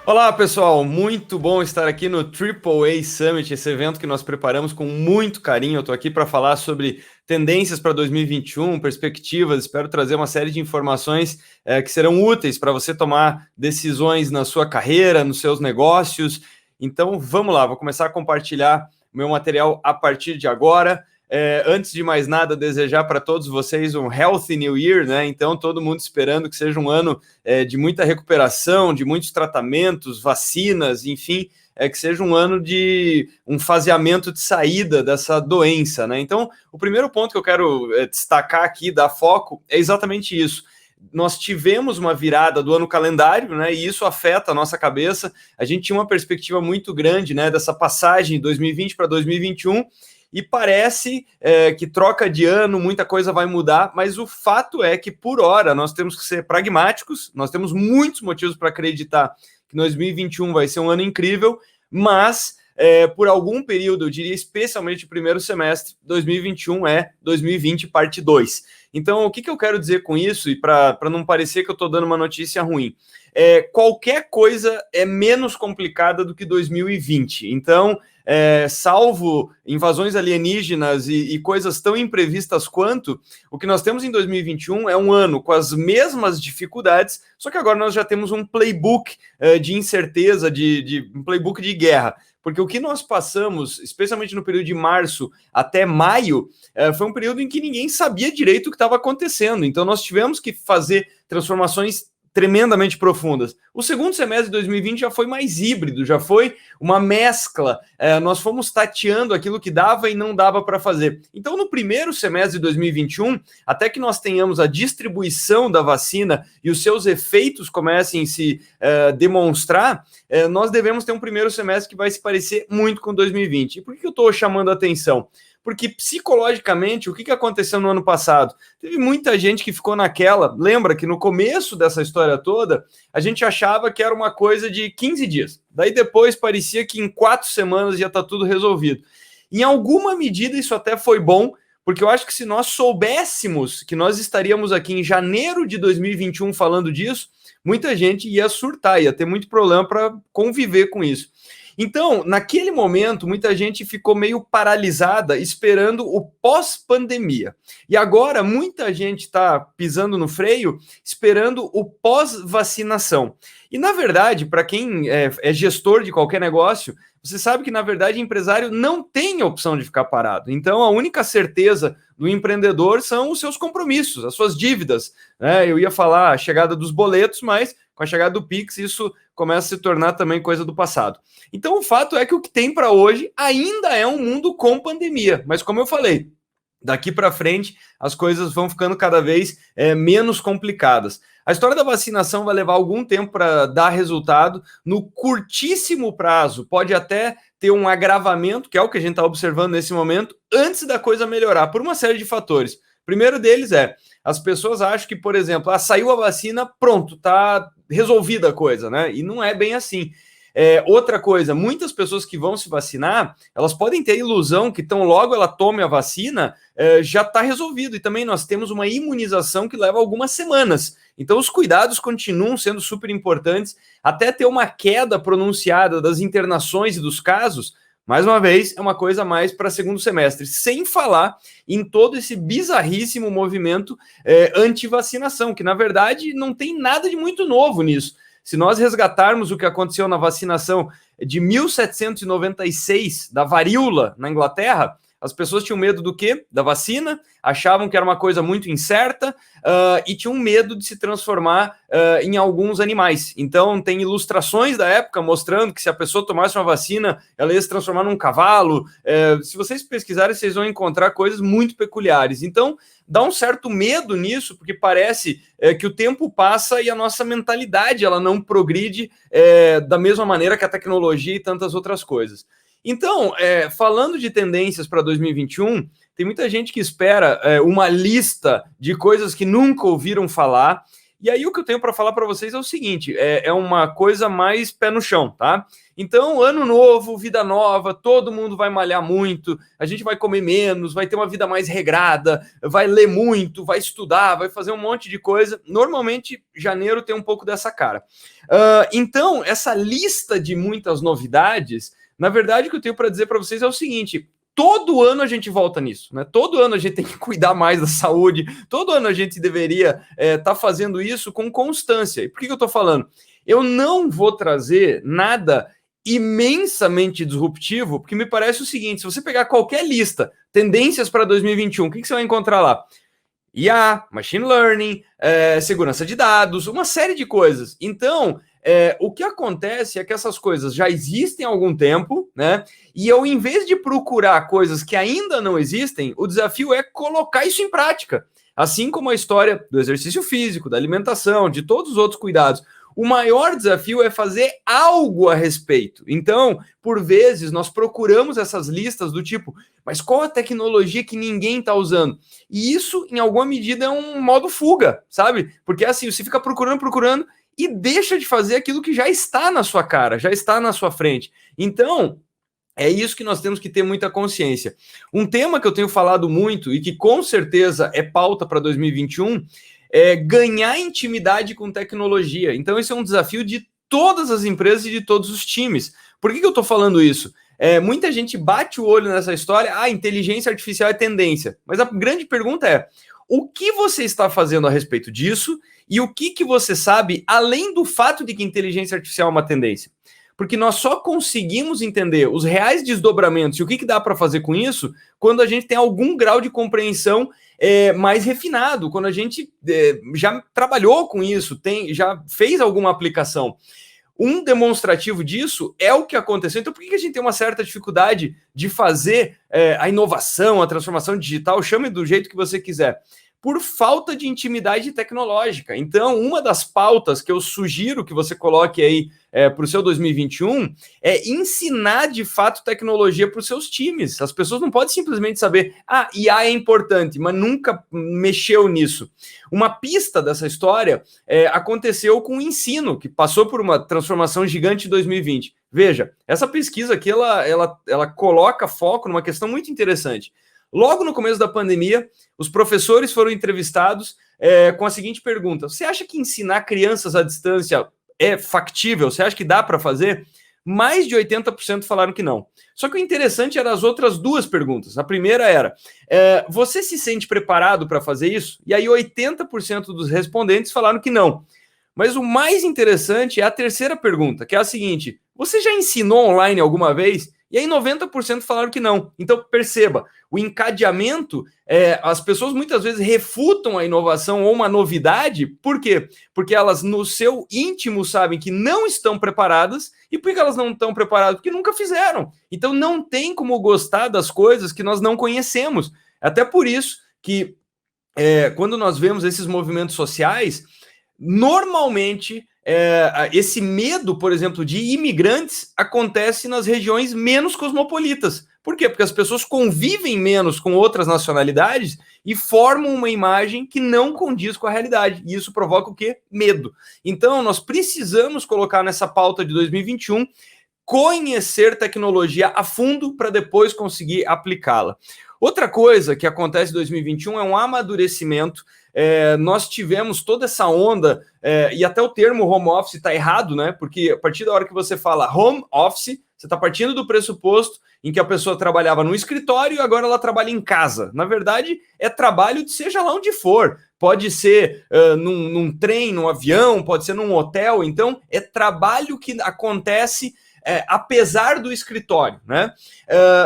Olá, pessoal. Muito bom estar aqui no AAA Summit, esse evento que nós preparamos com muito carinho. Eu estou aqui para falar sobre tendências para 2021, perspectivas. Espero trazer uma série de informações que serão úteis para você tomar decisões na sua carreira, nos seus negócios. Então, vamos lá. Vou começar a compartilhar o meu material a partir de agora. Antes de mais nada, desejar para todos vocês um Healthy New Year, né? Então, todo mundo esperando que seja um ano de muita recuperação, de muitos tratamentos, vacinas, enfim, que seja um ano de um faseamento de saída dessa doença, né? Então, o primeiro ponto que eu quero destacar aqui, dar foco, é exatamente isso. Nós tivemos uma virada do ano calendário, né? E isso afeta a nossa cabeça. A gente tinha uma perspectiva muito grande, né? Dessa passagem de 2020 para 2021. E parece que troca de ano, muita coisa vai mudar, mas o fato é que, por hora, nós temos que ser pragmáticos, nós temos muitos motivos para acreditar que 2021 vai ser um ano incrível, mas por algum período, eu diria especialmente o primeiro semestre, 2021 é 2020 parte 2. Então, o que eu quero dizer com isso, e para não parecer que eu estou dando uma notícia ruim, qualquer coisa é menos complicada do que 2020. Então, salvo invasões alienígenas e coisas tão imprevistas quanto, o que nós temos em 2021 é um ano com as mesmas dificuldades, só que agora nós já temos um playbook de incerteza, um playbook de guerra. Porque o que nós passamos, especialmente no período de março até maio, foi um período em que ninguém sabia direito o que estava acontecendo. Então, nós tivemos que fazer transformações tremendamente profundas. O segundo semestre de 2020 já foi mais híbrido, já foi uma mescla. Nós fomos tateando aquilo que dava e não dava para fazer. Então, no primeiro semestre de 2021, até que nós tenhamos a distribuição da vacina e os seus efeitos comecem a se demonstrar, nós devemos ter um primeiro semestre que vai se parecer muito com 2020. E por que eu estou chamando a atenção? Porque psicologicamente, o que aconteceu no ano passado? Teve muita gente que ficou naquela. Lembra que no começo dessa história toda, a gente achava que era uma coisa de 15 dias. Daí depois parecia que em 4 semanas já está tudo resolvido. Em alguma medida isso até foi bom, porque eu acho que se nós soubéssemos que nós estaríamos aqui em janeiro de 2021 falando disso, muita gente ia surtar, ia ter muito problema para conviver com isso. Então, naquele momento, muita gente ficou meio paralisada esperando o pós-pandemia. E agora, muita gente está pisando no freio esperando o pós-vacinação. E, na verdade, para quem é gestor de qualquer negócio, você sabe que, na verdade, o empresário não tem a opção de ficar parado. Então, a única certeza do empreendedor são os seus compromissos, as suas dívidas. Eu ia falar a chegada dos boletos, mas com a chegada do Pix, isso começa a se tornar também coisa do passado. Então, o fato é que o que tem para hoje ainda é um mundo com pandemia. Mas, como eu falei, daqui para frente as coisas vão ficando cada vez menos complicadas. A história da vacinação vai levar algum tempo para dar resultado. No curtíssimo prazo, pode até ter um agravamento, que é o que a gente está observando nesse momento, antes da coisa melhorar, por uma série de fatores. O primeiro deles as pessoas acham que, por exemplo, saiu a vacina, pronto, está resolvida a coisa, né? E não é bem assim. Outra coisa, muitas pessoas que vão se vacinar, elas podem ter a ilusão que tão logo ela tome a vacina, já está resolvido. E também nós temos uma imunização que leva algumas semanas. Então os cuidados continuam sendo super importantes, até ter uma queda pronunciada das internações e dos casos. Mais uma vez, é uma coisa mais para segundo semestre, sem falar em todo esse bizarríssimo movimento anti-vacinação, que na verdade não tem nada de muito novo nisso. Se nós resgatarmos o que aconteceu na vacinação de 1796, da varíola na Inglaterra, as pessoas tinham medo do quê? Da vacina, achavam que era uma coisa muito incerta e tinham medo de se transformar em alguns animais. Então, tem ilustrações da época mostrando que se a pessoa tomasse uma vacina, ela ia se transformar num cavalo. Se vocês pesquisarem, vocês vão encontrar coisas muito peculiares. Então, dá um certo medo nisso, porque parece que o tempo passa e a nossa mentalidade ela não progride da mesma maneira que a tecnologia e tantas outras coisas. Então, falando de tendências para 2021, tem muita gente que espera uma lista de coisas que nunca ouviram falar. E aí o que eu tenho para falar para vocês é o seguinte, é uma coisa mais pé no chão, tá? Então, ano novo, vida nova, todo mundo vai malhar muito, a gente vai comer menos, vai ter uma vida mais regrada, vai ler muito, vai estudar, vai fazer um monte de coisa. Normalmente, janeiro tem um pouco dessa cara. Então, essa lista de muitas novidades, na verdade, o que eu tenho para dizer para vocês é o seguinte: todo ano a gente volta nisso, né? Todo ano a gente tem que cuidar mais da saúde, todo ano a gente deveria estar fazendo isso com constância. E por que eu estou falando? Eu não vou trazer nada imensamente disruptivo, porque me parece o seguinte: se você pegar qualquer lista, tendências para 2021, o que você vai encontrar lá? IA, machine learning, segurança de dados, uma série de coisas. Então, o que acontece é que essas coisas já existem há algum tempo, né? E eu, em vez de procurar coisas que ainda não existem, o desafio é colocar isso em prática. Assim como a história do exercício físico, da alimentação, de todos os outros cuidados. O maior desafio é fazer algo a respeito. Então, por vezes, nós procuramos essas listas do tipo, mas qual a tecnologia que ninguém está usando? E isso, em alguma medida, é um modo fuga, sabe? Porque assim, você fica procurando e deixa de fazer aquilo que já está na sua cara, já está na sua frente. Então, é isso que nós temos que ter muita consciência. Um tema que eu tenho falado muito e que com certeza é pauta para 2021 é ganhar intimidade com tecnologia. Então, esse é um desafio de todas as empresas e de todos os times. Por que eu estou falando isso? Muita gente bate o olho nessa história, inteligência artificial é tendência. Mas a grande pergunta é, o que você está fazendo a respeito disso e o que você sabe além do fato de que inteligência artificial é uma tendência? Porque nós só conseguimos entender os reais desdobramentos e o que dá para fazer com isso quando a gente tem algum grau de compreensão mais refinado, quando a gente já trabalhou com isso, já fez alguma aplicação. Um demonstrativo disso é o que aconteceu. Então, por que a gente tem uma certa dificuldade de fazer a inovação, a transformação digital, chame do jeito que você quiser? Por falta de intimidade tecnológica. Então, uma das pautas que eu sugiro que você coloque aí para o seu 2021 é ensinar de fato tecnologia para os seus times. As pessoas não podem simplesmente saber, IA é importante, mas nunca mexeu nisso. Uma pista dessa história aconteceu com o ensino, que passou por uma transformação gigante em 2020. Veja, essa pesquisa aqui, ela coloca foco numa questão muito interessante. Logo no começo da pandemia, os professores foram entrevistados com a seguinte pergunta: você acha que ensinar crianças à distância é factível? Você acha que dá para fazer? Mais de 80% falaram que não. Só que o interessante eram as outras duas perguntas. A primeira era, você se sente preparado para fazer isso? E aí 80% dos respondentes falaram que não. Mas o mais interessante é a terceira pergunta, que é a seguinte: você já ensinou online alguma vez? E aí 90% falaram que não. Então, perceba, o encadeamento, as pessoas muitas vezes refutam a inovação ou uma novidade. Por quê? Porque elas, no seu íntimo, sabem que não estão preparadas. E por que elas não estão preparadas? Porque nunca fizeram. Então, não tem como gostar das coisas que nós não conhecemos. Até por isso que, quando nós vemos esses movimentos sociais, normalmente esse medo, por exemplo, de imigrantes acontece nas regiões menos cosmopolitas. Por quê? Porque as pessoas convivem menos com outras nacionalidades e formam uma imagem que não condiz com a realidade. E isso provoca o quê? Medo. Então, nós precisamos colocar nessa pauta de 2021 conhecer tecnologia a fundo para depois conseguir aplicá-la. Outra coisa que acontece em 2021 é um amadurecimento. Nós tivemos toda essa onda, e até o termo home office está errado, né? Porque a partir da hora que você fala home office, você está partindo do pressuposto em que a pessoa trabalhava no escritório e agora ela trabalha em casa. Na verdade, é trabalho de seja lá onde for. Pode ser num trem, num avião, pode ser num hotel. Então, é trabalho que acontece apesar do escritório, né?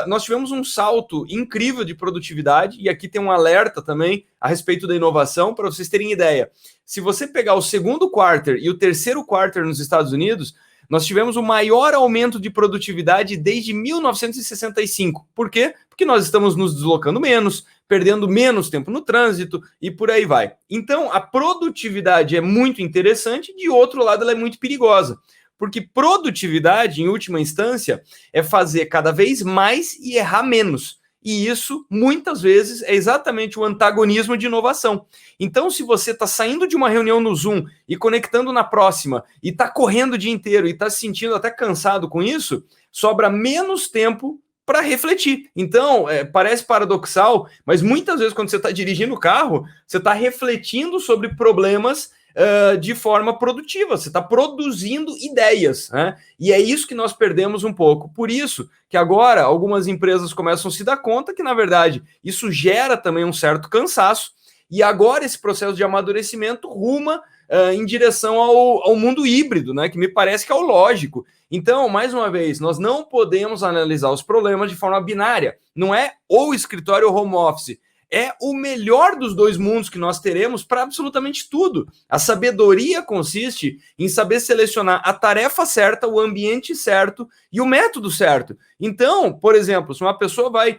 Nós tivemos um salto incrível de produtividade, e aqui tem um alerta também a respeito da inovação, para vocês terem ideia. Se você pegar o segundo quarter e o terceiro quarter nos Estados Unidos, nós tivemos o maior aumento de produtividade desde 1965. Por quê? Porque nós estamos nos deslocando menos, perdendo menos tempo no trânsito e por aí vai. Então, a produtividade é muito interessante, de outro lado, ela é muito perigosa. Porque produtividade, em última instância, é fazer cada vez mais e errar menos. e isso, muitas vezes, é exatamente o antagonismo de inovação. Então, se você está saindo de uma reunião no Zoom e conectando na próxima, e está correndo o dia inteiro e está se sentindo até cansado com isso, sobra menos tempo para refletir. Então, parece paradoxal, mas muitas vezes quando você está dirigindo o carro, você está refletindo sobre problemas de forma produtiva, você está produzindo ideias, né? E é isso que nós perdemos um pouco. Por isso que agora algumas empresas começam a se dar conta que, na verdade, isso gera também um certo cansaço, e agora esse processo de amadurecimento ruma em direção ao mundo híbrido, né? Que me parece que é o lógico. Então, mais uma vez, nós não podemos analisar os problemas de forma binária. Não é ou escritório ou home office. É o melhor dos dois mundos que nós teremos para absolutamente tudo. A sabedoria consiste em saber selecionar a tarefa certa, o ambiente certo e o método certo. Então, por exemplo, se uma pessoa vai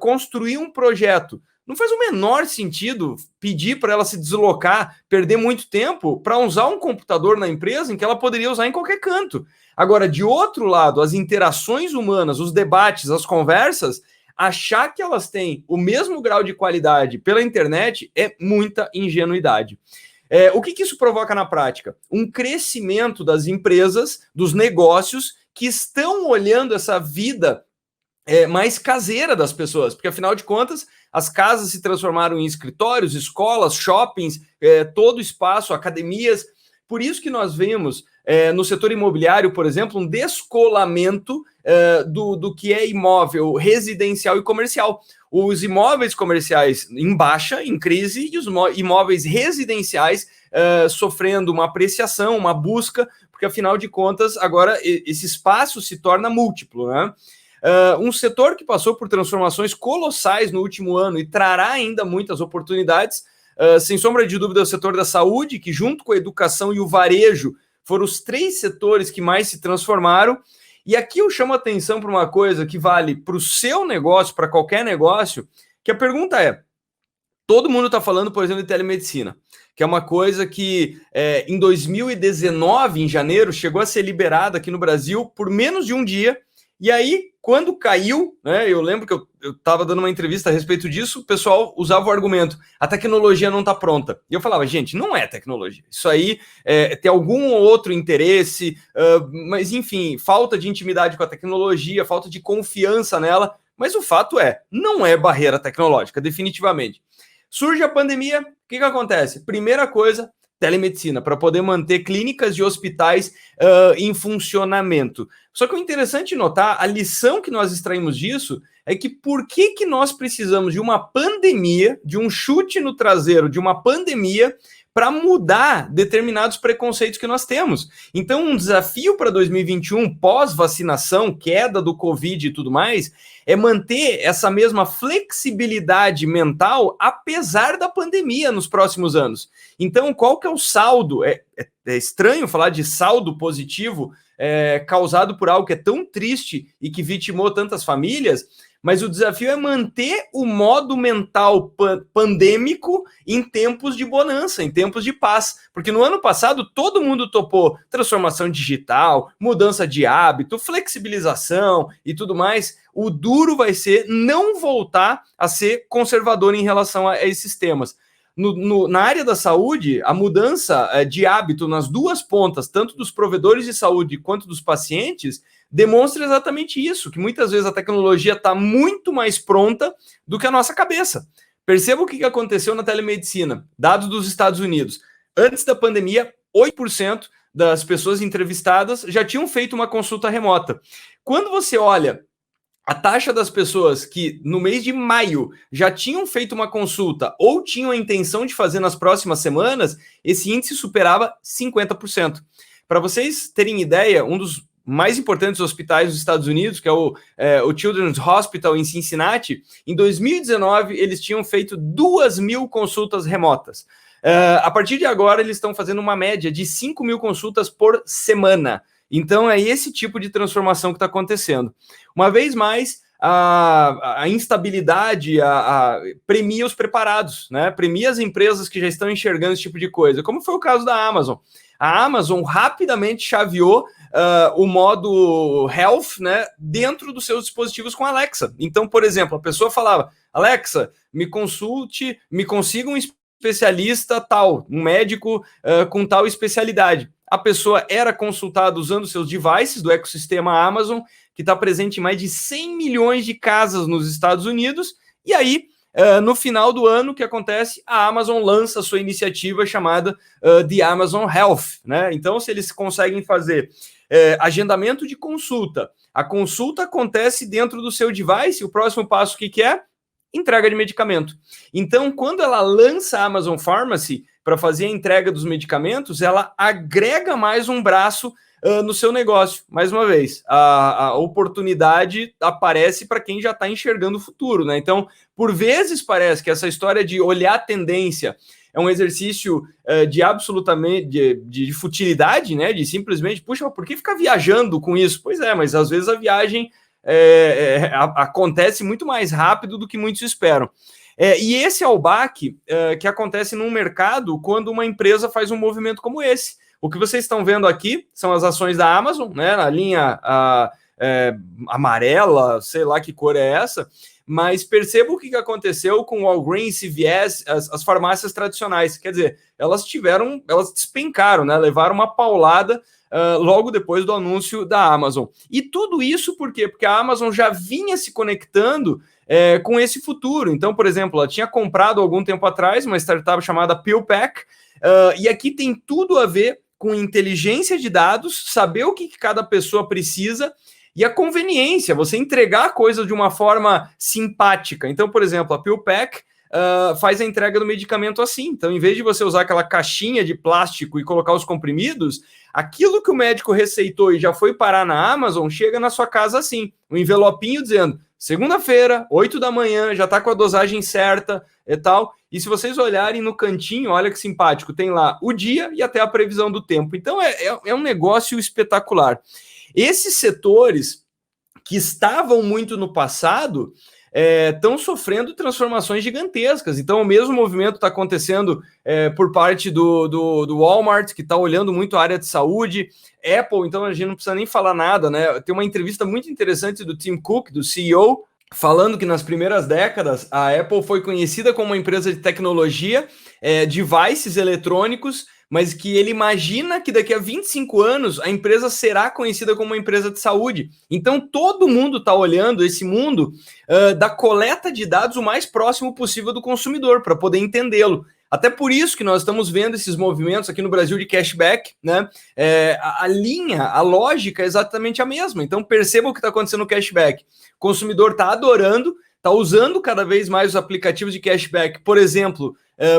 construir um projeto, não faz o menor sentido pedir para ela se deslocar, perder muito tempo para usar um computador na empresa em que ela poderia usar em qualquer canto. Agora, de outro lado, as interações humanas, os debates, as conversas, achar que elas têm o mesmo grau de qualidade pela internet é muita ingenuidade. O que isso provoca na prática? Um crescimento das empresas, dos negócios que estão olhando essa vida mais caseira das pessoas, porque afinal de contas as casas se transformaram em escritórios, escolas, shoppings, todo espaço, academias. Por isso que nós vemos no setor imobiliário, por exemplo, um descolamento do que é imóvel residencial e comercial. Os imóveis comerciais em baixa, em crise, e os imóveis residenciais sofrendo uma apreciação, uma busca, porque afinal de contas agora esse espaço se torna múltiplo, né? Um setor que passou por transformações colossais no último ano e trará ainda muitas oportunidades, sem sombra de dúvida, é o setor da saúde, que junto com a educação e o varejo foram os 3 setores que mais se transformaram. E aqui eu chamo a atenção para uma coisa que vale para o seu negócio, para qualquer negócio, que a pergunta é, todo mundo está falando, por exemplo, de telemedicina, que é uma coisa que em 2019, em janeiro, chegou a ser liberada aqui no Brasil por menos de um dia. E aí, quando caiu, né, eu lembro que eu estava dando uma entrevista a respeito disso, o pessoal usava o argumento, a tecnologia não está pronta. E eu falava, gente, não é tecnologia. Isso aí tem algum outro interesse, mas enfim, falta de intimidade com a tecnologia, falta de confiança nela, mas o fato não é barreira tecnológica, definitivamente. Surge a pandemia, o que acontece? Primeira coisa, telemedicina, para poder manter clínicas e hospitais em funcionamento. Só que o interessante notar, a lição que nós extraímos disso é que por que nós precisamos de uma pandemia, de um chute no traseiro, de uma pandemia, para mudar determinados preconceitos que nós temos. Então, um desafio para 2021, pós-vacinação, queda do Covid e tudo mais, é manter essa mesma flexibilidade mental apesar da pandemia nos próximos anos. Então, qual que é o saldo? É estranho falar de saldo positivo causado por algo que é tão triste e que vitimou tantas famílias, mas o desafio é manter o modo mental pandêmico em tempos de bonança, em tempos de paz. Porque no ano passado todo mundo topou transformação digital, mudança de hábito, flexibilização e tudo mais. O duro vai ser não voltar a ser conservador em relação a esses temas. Na área da saúde, a mudança de hábito nas duas pontas, tanto dos provedores de saúde quanto dos pacientes, demonstra exatamente isso, que muitas vezes a tecnologia está muito mais pronta do que a nossa cabeça. Perceba o que aconteceu na telemedicina, dados dos Estados Unidos. Antes da pandemia, 8% das pessoas entrevistadas já tinham feito uma consulta remota. Quando você olha a taxa das pessoas que no mês de maio já tinham feito uma consulta ou tinham a intenção de fazer nas próximas semanas, esse índice superava 50%. Para vocês terem ideia, um dos mais importantes hospitais dos Estados Unidos, que é o Children's Hospital em Cincinnati, em 2019 eles tinham feito 2.000 consultas remotas. A partir de agora eles estão fazendo uma média de 5.000 consultas por semana. Então é esse tipo de transformação que está acontecendo. Uma vez mais, a instabilidade premia os preparados, né? Premia as empresas que já estão enxergando esse tipo de coisa, como foi o caso da Amazon. A Amazon rapidamente chaveou o modo Health, né, dentro dos seus dispositivos com Alexa. Então, por exemplo, a pessoa falava: Alexa, me consiga um especialista tal, um médico com tal especialidade. A pessoa era consultada usando seus devices do ecossistema Amazon, que está presente em mais de 100 milhões de casas nos Estados Unidos, e aí, no final do ano, o que acontece? A Amazon lança a sua iniciativa chamada The Amazon Health, né? Então, se eles conseguem fazer agendamento de consulta, a consulta acontece dentro do seu device, o próximo passo o que é? Entrega de medicamento. Então, quando ela lança a Amazon Pharmacy para fazer a entrega dos medicamentos, ela agrega mais um braço no seu negócio. Mais uma vez, a oportunidade aparece para quem já está enxergando o futuro, né? Então, por vezes parece que essa história de olhar a tendência é um exercício de absolutamente de futilidade, né? De simplesmente, puxa, por que ficar viajando com isso? Pois é, mas às vezes a viagem acontece muito mais rápido do que muitos esperam. E esse é o baque que acontece num mercado quando uma empresa faz um movimento como esse. O que vocês estão vendo aqui são as ações da Amazon, né, na linha amarela, sei lá que cor é essa, mas perceba o que aconteceu com o Walgreens, CVS, as farmácias tradicionais. Quer dizer, elas despencaram, né, levaram uma paulada logo depois do anúncio da Amazon. E tudo isso por quê? Porque a Amazon já vinha se conectando com esse futuro. Então, por exemplo, ela tinha comprado algum tempo atrás uma startup chamada PillPack, e aqui tem tudo a ver com inteligência de dados, saber o que cada pessoa precisa e a conveniência, você entregar a coisa de uma forma simpática. Então, por exemplo, a PillPack faz a entrega do medicamento assim. Então, em vez de você usar aquela caixinha de plástico e colocar os comprimidos, aquilo que o médico receitou e já foi parar na Amazon, chega na sua casa assim, um envelopinho dizendo: segunda-feira, 8 da manhã, já está com a dosagem certa e tal. E se vocês olharem no cantinho, olha que simpático, tem lá o dia e até a previsão do tempo. Então, é um negócio espetacular. Esses setores que estavam muito no passado estão sofrendo transformações gigantescas. Então, o mesmo movimento está acontecendo por parte do Walmart, que está olhando muito a área de saúde. Apple, então a gente não precisa nem falar nada, né? Tem uma entrevista muito interessante do Tim Cook, do CEO, falando que nas primeiras décadas a Apple foi conhecida como uma empresa de tecnologia, devices eletrônicos, mas que ele imagina que daqui a 25 anos a empresa será conhecida como uma empresa de saúde. Então todo mundo está olhando esse mundo da coleta de dados o mais próximo possível do consumidor, para poder entendê-lo. Até por isso que nós estamos vendo esses movimentos aqui no Brasil de cashback, né? A lógica é exatamente a mesma. Então perceba o que está acontecendo no cashback. O consumidor está adorando, está usando cada vez mais os aplicativos de cashback, por exemplo,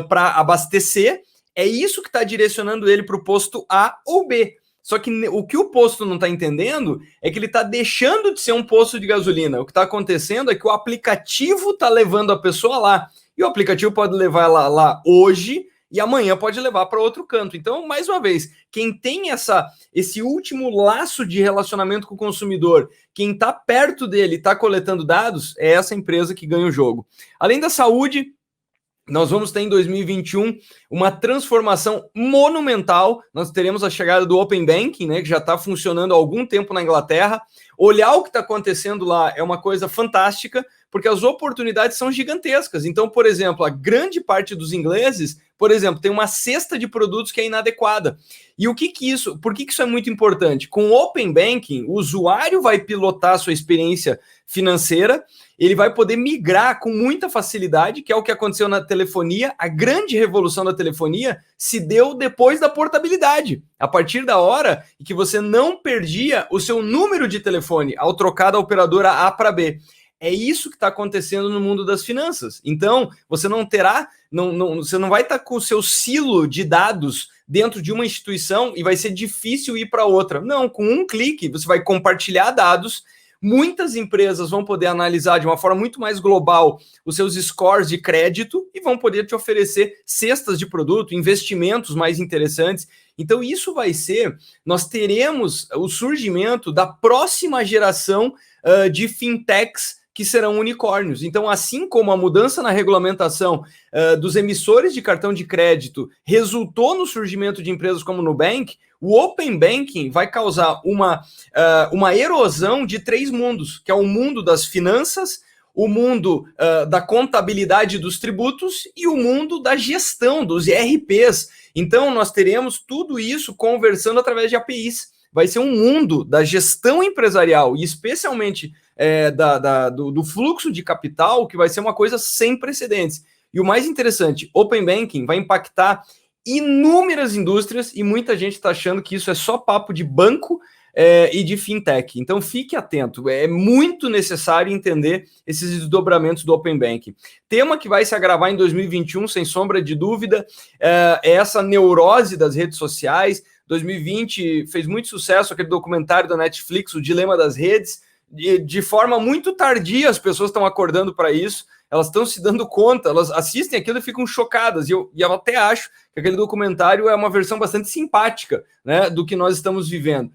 para abastecer. É isso que está direcionando ele para o posto A ou B. Só que o que o posto não está entendendo é que ele está deixando de ser um posto de gasolina. O que está acontecendo é que o aplicativo está levando a pessoa lá. E o aplicativo pode levar ela lá hoje e amanhã pode levar para outro canto. Então, mais uma vez, quem tem esse último laço de relacionamento com o consumidor, quem está perto dele, está coletando dados, é essa empresa que ganha o jogo. Além da saúde, nós vamos ter em 2021 uma transformação monumental. Nós teremos a chegada do Open Banking, né, que já está funcionando há algum tempo na Inglaterra. Olhar o que está acontecendo lá é uma coisa fantástica, porque as oportunidades são gigantescas. Então, por exemplo, a grande parte dos ingleses, por exemplo, tem uma cesta de produtos que é inadequada. E por que isso é muito importante? Com o Open Banking, o usuário vai pilotar a sua experiência financeira, ele vai poder migrar com muita facilidade, que é o que aconteceu na telefonia. A grande revolução da telefonia se deu depois da portabilidade. A partir da hora em que você não perdia o seu número de telefone ao trocar da operadora A para B. É isso que está acontecendo no mundo das finanças. Então, você não terá, você não vai estar com o seu silo de dados dentro de uma instituição e vai ser difícil ir para outra. Não, com um clique você vai compartilhar dados. Muitas empresas vão poder analisar de uma forma muito mais global os seus scores de crédito e vão poder te oferecer cestas de produto, investimentos mais interessantes. Então, isso nós teremos o surgimento da próxima geração de fintechs que serão unicórnios. Então, assim como a mudança na regulamentação dos emissores de cartão de crédito resultou no surgimento de empresas como o Nubank, o Open Banking vai causar uma erosão de 3 mundos, que é o mundo das finanças, o mundo da contabilidade dos tributos e o mundo da gestão, dos ERPs. Então, nós teremos tudo isso conversando através de APIs. Vai ser um mundo da gestão empresarial e especialmente do fluxo de capital, que vai ser uma coisa sem precedentes. E o mais interessante, Open Banking vai impactar inúmeras indústrias e muita gente está achando que isso é só papo de banco e de fintech. Então fique atento, é muito necessário entender esses desdobramentos do Open Banking. Tema que vai se agravar em 2021, sem sombra de dúvida, é essa neurose das redes sociais. 2020 fez muito sucesso aquele documentário da Netflix, O Dilema das Redes. De forma muito tardia, as pessoas estão acordando para isso, elas estão se dando conta, elas assistem aquilo e ficam chocadas. E eu até acho que aquele documentário é uma versão bastante simpática, né, do que nós estamos vivendo.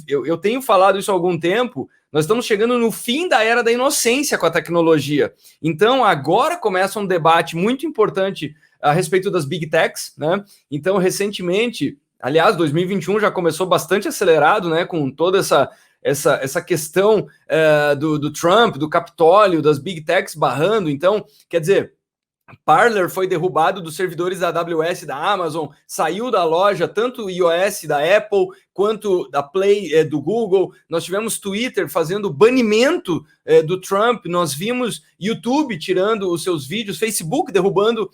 Eu tenho falado isso há algum tempo, nós estamos chegando no fim da era da inocência com a tecnologia. Então, agora começa um debate muito importante a respeito das Big Techs, né? Então, recentemente, aliás, 2021 já começou bastante acelerado, né, com toda essa questão do Trump, do Capitólio, das Big Techs barrando. Então, quer dizer, Parler foi derrubado dos servidores da AWS da Amazon, saiu da loja, tanto o iOS da Apple, quanto da Play do Google. Nós tivemos Twitter fazendo banimento do Trump, nós vimos YouTube tirando os seus vídeos, Facebook derrubando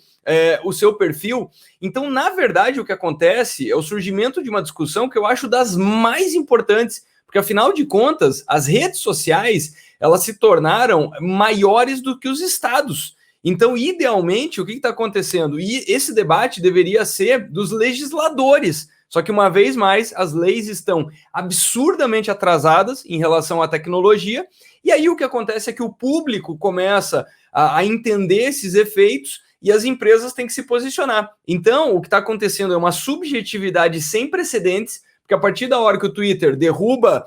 o seu perfil. Então, na verdade, o que acontece é o surgimento de uma discussão que eu acho das mais importantes, porque, afinal de contas, as redes sociais, elas se tornaram maiores do que os estados. Então, idealmente, o que está acontecendo? E esse debate deveria ser dos legisladores. Só que, uma vez mais, as leis estão absurdamente atrasadas em relação à tecnologia. E aí o que acontece é que o público começa a entender esses efeitos e as empresas têm que se posicionar. Então, o que está acontecendo é uma subjetividade sem precedentes, porque a partir da hora que o Twitter derruba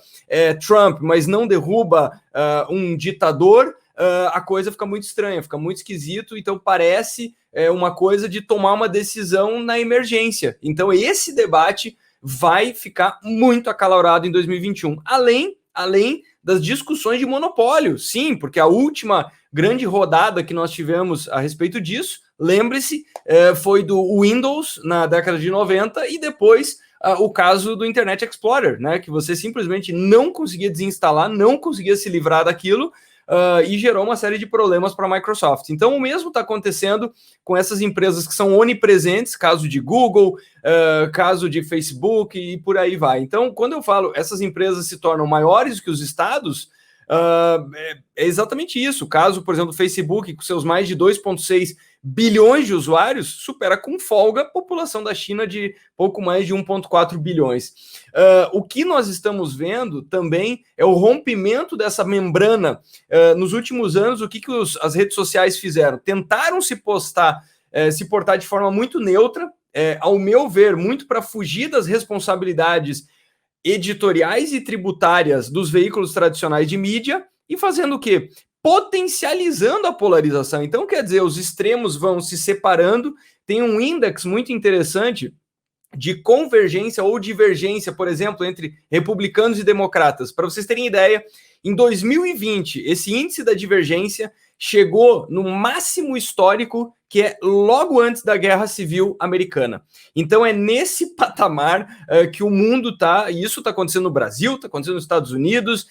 Trump, mas não derruba um ditador, a coisa fica muito estranha, fica muito esquisito. Então parece uma coisa de tomar uma decisão na emergência. Então esse debate vai ficar muito acalorado em 2021. Além das discussões de monopólio. Sim, porque a última grande rodada que nós tivemos a respeito disso, lembre-se, foi do Windows na década de 90 e depois o caso do Internet Explorer, né, que você simplesmente não conseguia desinstalar, não conseguia se livrar daquilo, e gerou uma série de problemas para a Microsoft. Então, o mesmo está acontecendo com essas empresas que são onipresentes, caso de Google, caso de Facebook e por aí vai. Então, quando eu falo essas empresas se tornam maiores que os estados, é exatamente isso. O caso, por exemplo, do Facebook, com seus mais de 2,6 bilhões de usuários, supera com folga a população da China de pouco mais de 1,4 bilhões. O que nós estamos vendo também é o rompimento dessa membrana. Nos últimos anos, o que as redes sociais fizeram? Tentaram se portar de forma muito neutra, ao meu ver, muito para fugir das responsabilidades editoriais e tributárias dos veículos tradicionais de mídia e fazendo o quê? Potencializando a polarização. Então, quer dizer, os extremos vão se separando. Tem um índice muito interessante de convergência ou divergência, por exemplo, entre republicanos e democratas. Para vocês terem ideia, em 2020, esse índice da divergência chegou no máximo histórico, que é logo antes da Guerra Civil Americana. Então é nesse patamar que o mundo está, e isso está acontecendo no Brasil, está acontecendo nos Estados Unidos.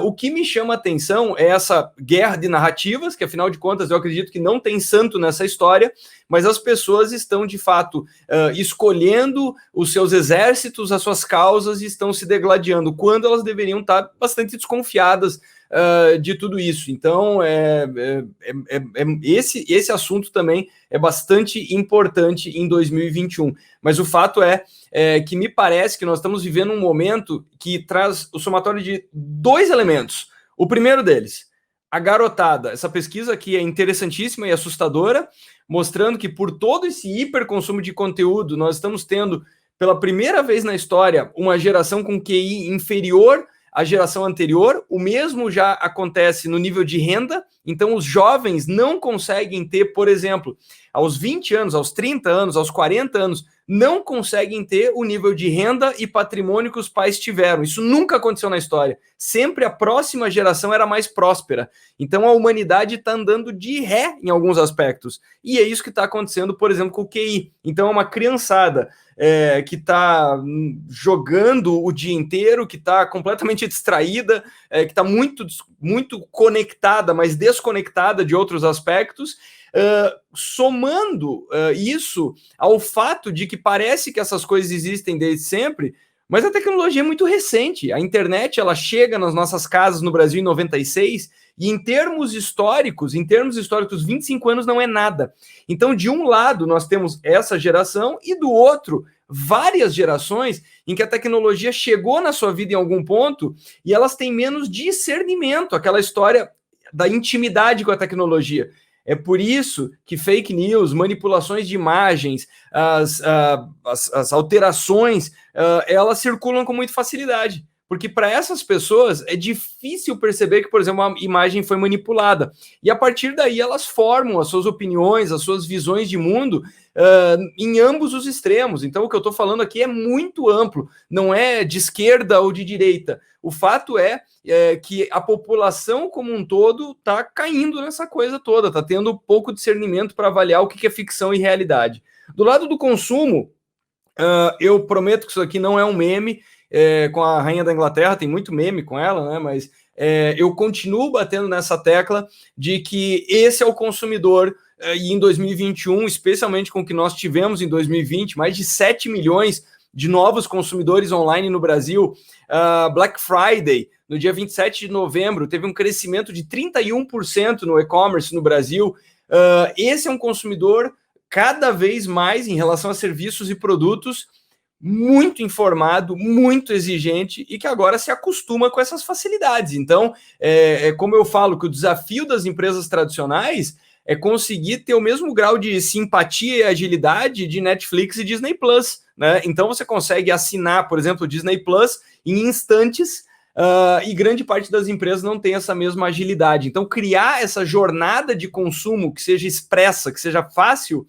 O que me chama a atenção é essa guerra de narrativas, que afinal de contas eu acredito que não tem santo nessa história, mas as pessoas estão de fato escolhendo os seus exércitos, as suas causas, e estão se degladiando, quando elas deveriam estar bastante desconfiadas de tudo isso. Então, esse assunto também é bastante importante em 2021. Mas o fato é que me parece que nós estamos vivendo um momento que traz o somatório de 2 elementos. O primeiro deles, a garotada. Essa pesquisa aqui é interessantíssima e assustadora, mostrando que por todo esse hiperconsumo de conteúdo, nós estamos tendo, pela primeira vez na história, uma geração com QI inferior a geração anterior, o mesmo já acontece no nível de renda, então os jovens não conseguem ter, por exemplo, aos 20 anos, aos 30 anos, aos 40 anos, não conseguem ter o nível de renda e patrimônio que os pais tiveram. Isso nunca aconteceu na história. Sempre a próxima geração era mais próspera. Então a humanidade está andando de ré em alguns aspectos. E é isso que está acontecendo, por exemplo, com o QI. Então é uma criançada que está jogando o dia inteiro, que está completamente distraída, que está muito conectada, mas desconectada de outros aspectos, somando isso ao fato de que parece que essas coisas existem desde sempre, mas a tecnologia é muito recente. A internet ela chega nas nossas casas no Brasil em 96, e em termos históricos, 25 anos não é nada. Então, de um lado, nós temos essa geração, e do outro, várias gerações em que a tecnologia chegou na sua vida em algum ponto e elas têm menos discernimento, aquela história da intimidade com a tecnologia. É por isso que fake news, manipulações de imagens, as alterações, elas circulam com muita facilidade. Porque para essas pessoas é difícil perceber que, por exemplo, uma imagem foi manipulada. E a partir daí elas formam as suas opiniões, as suas visões de mundo em ambos os extremos. Então o que eu estou falando aqui é muito amplo, não é de esquerda ou de direita. O fato é que a população como um todo está caindo nessa coisa toda, está tendo pouco discernimento para avaliar o que é ficção e realidade. Do lado do consumo, eu prometo que isso aqui não é um meme. Com a Rainha da Inglaterra, tem muito meme com ela, né? Mas eu continuo batendo nessa tecla de que esse é o consumidor, e em 2021, especialmente com o que nós tivemos em 2020, mais de 7 milhões de novos consumidores online no Brasil. Black Friday, no dia 27 de novembro, teve um crescimento de 31% no e-commerce no Brasil. Esse é um consumidor cada vez mais, em relação a serviços e produtos, muito informado, muito exigente e que agora se acostuma com essas facilidades. Então, como eu falo, que o desafio das empresas tradicionais é conseguir ter o mesmo grau de simpatia e agilidade de Netflix e Disney Plus, né? Então você consegue assinar, por exemplo, o Disney Plus em instantes, e grande parte das empresas não tem essa mesma agilidade. Então, criar essa jornada de consumo que seja expressa, que seja fácil,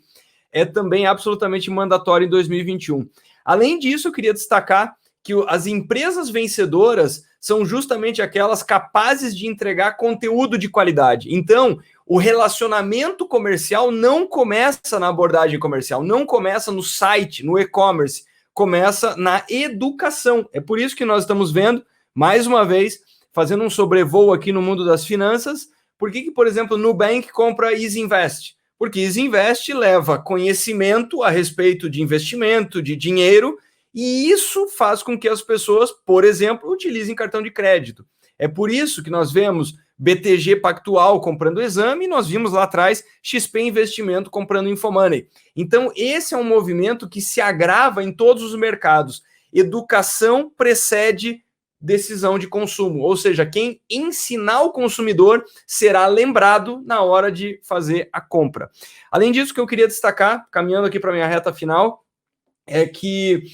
é também absolutamente mandatório em 2021. Além disso, eu queria destacar que as empresas vencedoras são justamente aquelas capazes de entregar conteúdo de qualidade. Então, o relacionamento comercial não começa na abordagem comercial, não começa no site, no e-commerce, começa na educação. É por isso que nós estamos vendo, mais uma vez, fazendo um sobrevoo aqui no mundo das finanças. Por que, por exemplo, o Nubank compra Easy Invest? Porque Easy Invest leva conhecimento a respeito de investimento, de dinheiro, e isso faz com que as pessoas, por exemplo, utilizem cartão de crédito. É por isso que nós vemos BTG Pactual comprando Exame, e nós vimos lá atrás XP Investimento comprando Infomoney. Então, esse é um movimento que se agrava em todos os mercados. Educação precede decisão de consumo, ou seja, quem ensinar o consumidor será lembrado na hora de fazer a compra. Além disso, o que eu queria destacar, caminhando aqui para a minha reta final, é que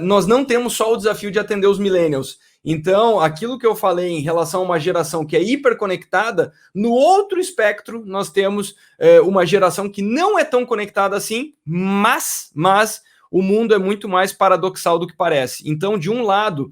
nós não temos só o desafio de atender os millennials. Então, aquilo que eu falei em relação a uma geração que é hiperconectada, no outro espectro nós temos uma geração que não é tão conectada assim, mas o mundo é muito mais paradoxal do que parece. Então, de um lado,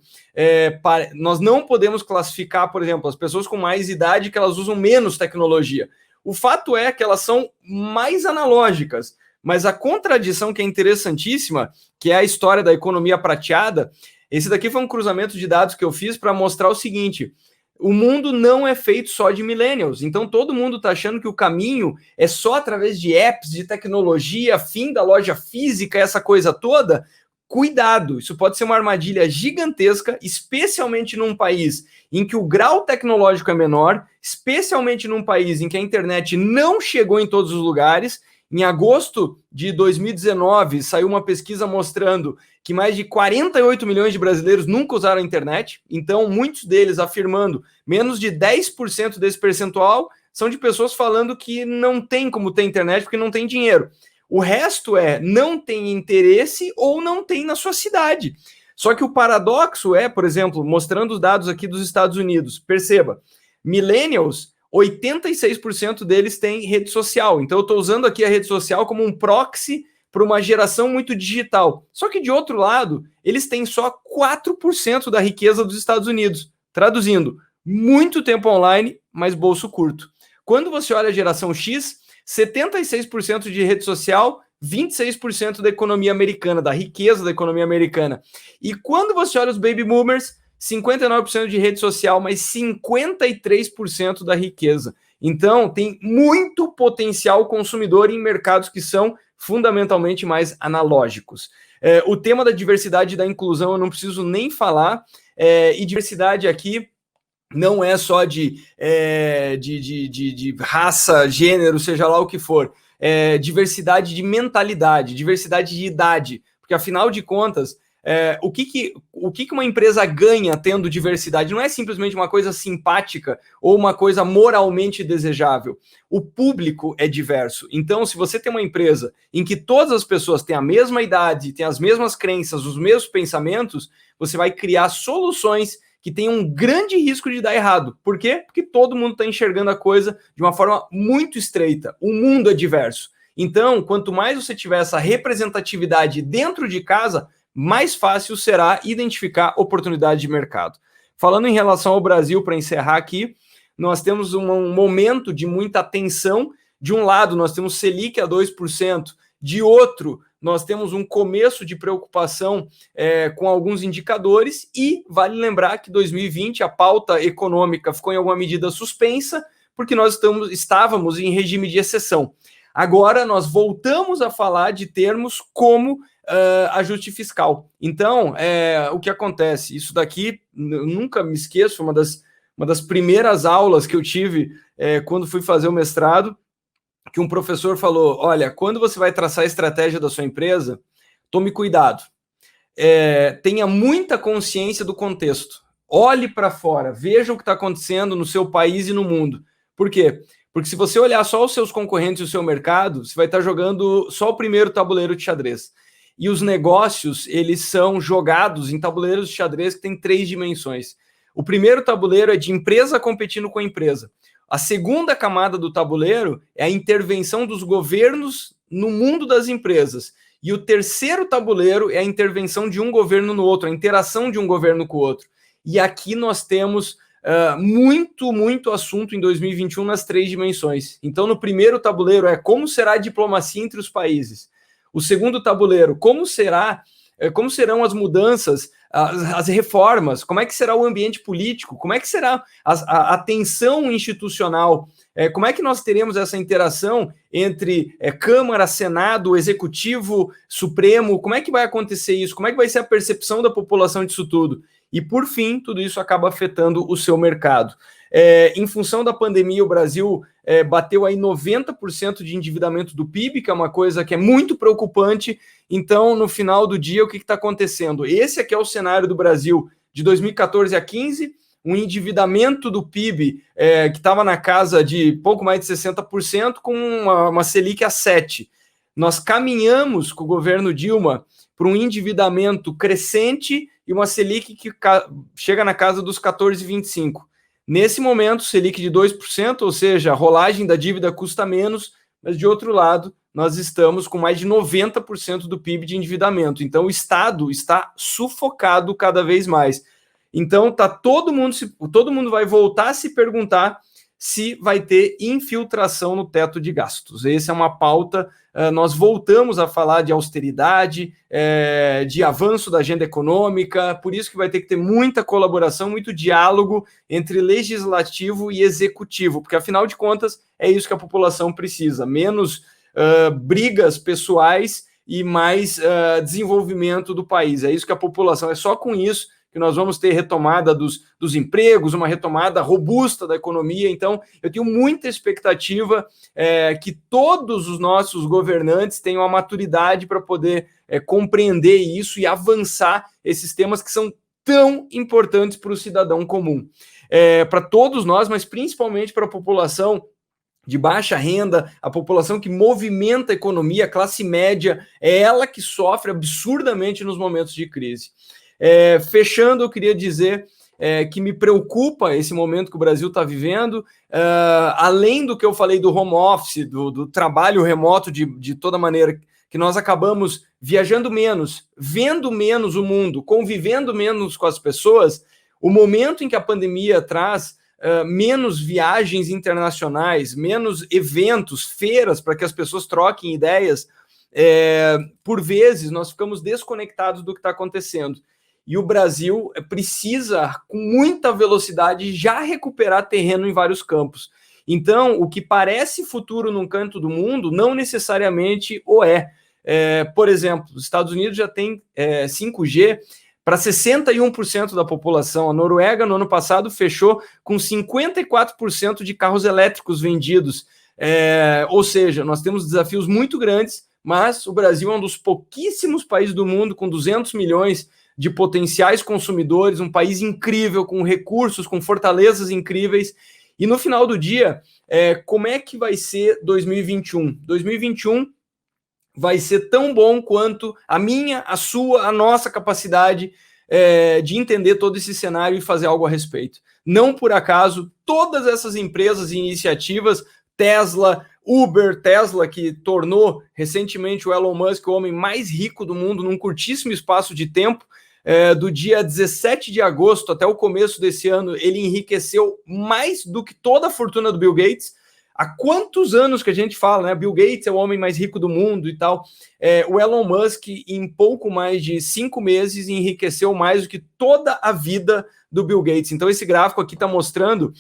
nós não podemos classificar, por exemplo, as pessoas com mais idade que elas usam menos tecnologia. O fato é que elas são mais analógicas, mas a contradição que é interessantíssima, que é a história da economia prateada, esse daqui foi um cruzamento de dados que eu fiz para mostrar o seguinte: o mundo não é feito só de millennials, então todo mundo está achando que o caminho é só através de apps, de tecnologia, fim da loja física, essa coisa toda. Cuidado, isso pode ser uma armadilha gigantesca, especialmente num país em que o grau tecnológico é menor, especialmente num país em que a internet não chegou em todos os lugares. Em agosto de 2019, saiu uma pesquisa mostrando que mais de 48 milhões de brasileiros nunca usaram a internet. Então, muitos deles afirmando, menos de 10% desse percentual são de pessoas falando que não tem como ter internet porque não tem dinheiro. O resto não tem interesse ou não tem na sua cidade. Só que o paradoxo é, por exemplo, mostrando os dados aqui dos Estados Unidos, perceba, millennials, 86% deles têm rede social. Então eu estou usando aqui a rede social como um proxy para uma geração muito digital. Só que, de outro lado, eles têm só 4% da riqueza dos Estados Unidos. Traduzindo, muito tempo online, mas bolso curto. Quando você olha a geração X, 76% de rede social, 26% da economia americana, da riqueza da economia americana. E quando você olha os baby boomers, 59% de rede social, mas 53% da riqueza. Então, tem muito potencial consumidor em mercados que são fundamentalmente mais analógicos. O tema da diversidade e da inclusão eu não preciso nem falar, e diversidade aqui não é só de raça, gênero, seja lá o que for, diversidade de mentalidade, diversidade de idade, porque afinal de contas, o que uma empresa ganha tendo diversidade? Não é simplesmente uma coisa simpática ou uma coisa moralmente desejável. O público é diverso. Então, se você tem uma empresa em que todas as pessoas têm a mesma idade, têm as mesmas crenças, os mesmos pensamentos, você vai criar soluções que tem um grande risco de dar errado. Por quê? Porque todo mundo está enxergando a coisa de uma forma muito estreita. O mundo é diverso. Então, quanto mais você tiver essa representatividade dentro de casa, mais fácil será identificar oportunidade de mercado. Falando em relação ao Brasil, para encerrar aqui, nós temos um momento de muita tensão. De um lado, nós temos Selic a 2%, de outro, nós temos um começo de preocupação com alguns indicadores, e vale lembrar que 2020 a pauta econômica ficou em alguma medida suspensa, porque nós estávamos em regime de exceção. Agora nós voltamos a falar de termos como ajuste fiscal. Então, o que acontece? Isso daqui, eu nunca me esqueço, uma das primeiras aulas que eu tive quando fui fazer o mestrado, que um professor falou, olha, quando você vai traçar a estratégia da sua empresa, tome cuidado. Tenha muita consciência do contexto. Olhe para fora, veja o que está acontecendo no seu país e no mundo. Por quê? Porque se você olhar só os seus concorrentes e o seu mercado, você vai estar jogando só o primeiro tabuleiro de xadrez. E os negócios, eles são jogados em tabuleiros de xadrez que tem 3 dimensões. O primeiro tabuleiro é de empresa competindo com a empresa. A segunda camada do tabuleiro é a intervenção dos governos no mundo das empresas. E o terceiro tabuleiro é a intervenção de um governo no outro, a interação de um governo com o outro. E aqui nós temos muito assunto em 2021 nas 3 dimensões. Então, no primeiro tabuleiro é como será a diplomacia entre os países. O segundo tabuleiro, como serão as mudanças, as reformas, como é que será o ambiente político, como é que será a tensão institucional, como é que nós teremos essa interação entre Câmara, Senado, Executivo, Supremo, como é que vai acontecer isso, como é que vai ser a percepção da população disso tudo? E, por fim, tudo isso acaba afetando o seu mercado. Em função da pandemia, o Brasil bateu aí 90% de endividamento do PIB, que é uma coisa que é muito preocupante. Então, no final do dia, o que está acontecendo? Esse aqui é o cenário do Brasil de 2014 a 15, um endividamento do PIB que estava na casa de pouco mais de 60%, com uma Selic a 7%. Nós caminhamos com o governo Dilma para um endividamento crescente e uma Selic que chega na casa dos 14,25%. Nesse momento, Selic de 2%, ou seja, a rolagem da dívida custa menos, mas de outro lado, nós estamos com mais de 90% do PIB de endividamento. Então, o Estado está sufocado cada vez mais. Então, todo mundo vai voltar a se perguntar se vai ter infiltração no teto de gastos. Essa é uma pauta, nós voltamos a falar de austeridade, de avanço da agenda econômica, por isso que vai ter que ter muita colaboração, muito diálogo entre legislativo e executivo, porque afinal de contas é isso que a população precisa, menos brigas pessoais e mais desenvolvimento do país, é isso que a população, é só com isso que nós vamos ter retomada dos empregos, uma retomada robusta da economia. Então, eu tenho muita expectativa que todos os nossos governantes tenham a maturidade para poder compreender isso e avançar esses temas que são tão importantes para o cidadão comum. Para todos nós, mas principalmente para a população de baixa renda, a população que movimenta a economia, a classe média, é ela que sofre absurdamente nos momentos de crise. Fechando, eu queria dizer que me preocupa esse momento que o Brasil está vivendo, além do que eu falei do home office, do trabalho remoto de toda maneira, que nós acabamos viajando menos, vendo menos o mundo, convivendo menos com as pessoas. O momento em que a pandemia traz menos viagens internacionais, menos eventos, feiras para que as pessoas troquem ideias, por vezes nós ficamos desconectados do que está acontecendo. E o Brasil precisa, com muita velocidade, já recuperar terreno em vários campos. Então, o que parece futuro num canto do mundo, não necessariamente o é. Por exemplo, os Estados Unidos já tem 5G para 61% da população. A Noruega, no ano passado, fechou com 54% de carros elétricos vendidos. Ou seja, nós temos desafios muito grandes, mas o Brasil é um dos pouquíssimos países do mundo com 200 milhões de potenciais consumidores, um país incrível, com recursos, com fortalezas incríveis. E no final do dia, como é que vai ser 2021? 2021 vai ser tão bom quanto a minha, a sua, a nossa capacidade de entender todo esse cenário e fazer algo a respeito. Não por acaso, todas essas empresas e iniciativas, Tesla, Uber, Tesla, que tornou recentemente o Elon Musk o homem mais rico do mundo num curtíssimo espaço de tempo, do dia 17 de agosto até o começo desse ano, ele enriqueceu mais do que toda a fortuna do Bill Gates. Há quantos anos que a gente fala, né? Bill Gates é o homem mais rico do mundo e tal. O Elon Musk, em pouco mais de 5 meses, enriqueceu mais do que toda a vida do Bill Gates. Então, esse gráfico aqui está mostrando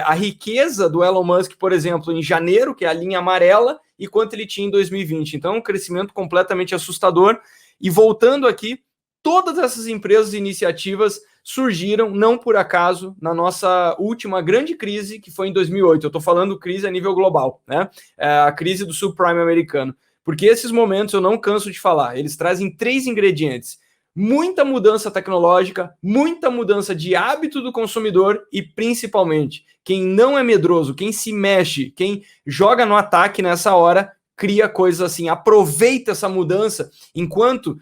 a riqueza do Elon Musk, por exemplo, em janeiro, que é a linha amarela, e quanto ele tinha em 2020. Então, um crescimento completamente assustador. E voltando aqui, todas essas empresas e iniciativas surgiram, não por acaso, na nossa última grande crise, que foi em 2008. Eu estou falando crise a nível global, né? A crise do subprime americano. Porque esses momentos, eu não canso de falar, eles trazem 3 ingredientes. Muita mudança tecnológica, muita mudança de hábito do consumidor e, principalmente, quem não é medroso, quem se mexe, quem joga no ataque nessa hora, cria coisas assim, aproveita essa mudança, enquanto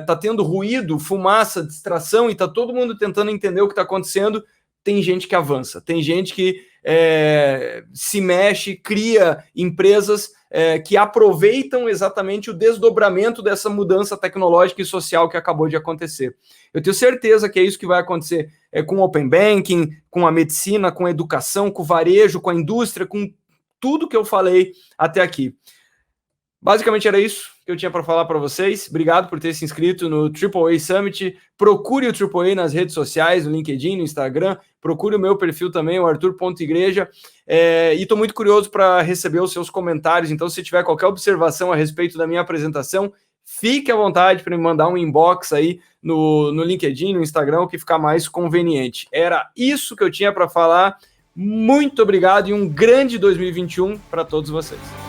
tá tendo ruído, fumaça, distração e tá todo mundo tentando entender o que está acontecendo, tem gente que avança, tem gente que se mexe, cria empresas que aproveitam exatamente o desdobramento dessa mudança tecnológica e social que acabou de acontecer. Eu tenho certeza que é isso que vai acontecer com o Open Banking, com a medicina, com a educação, com o varejo, com a indústria, com tudo que eu falei até aqui. Basicamente era isso que eu tinha para falar para vocês. Obrigado por ter se inscrito no AAA Summit. Procure o AAA nas redes sociais, no LinkedIn, no Instagram. Procure o meu perfil também, o Arthur.igreja. E estou muito curioso para receber os seus comentários. Então, se tiver qualquer observação a respeito da minha apresentação, fique à vontade para me mandar um inbox aí no LinkedIn, no Instagram, o que ficar mais conveniente. Era isso que eu tinha para falar. Muito obrigado e um grande 2021 para todos vocês.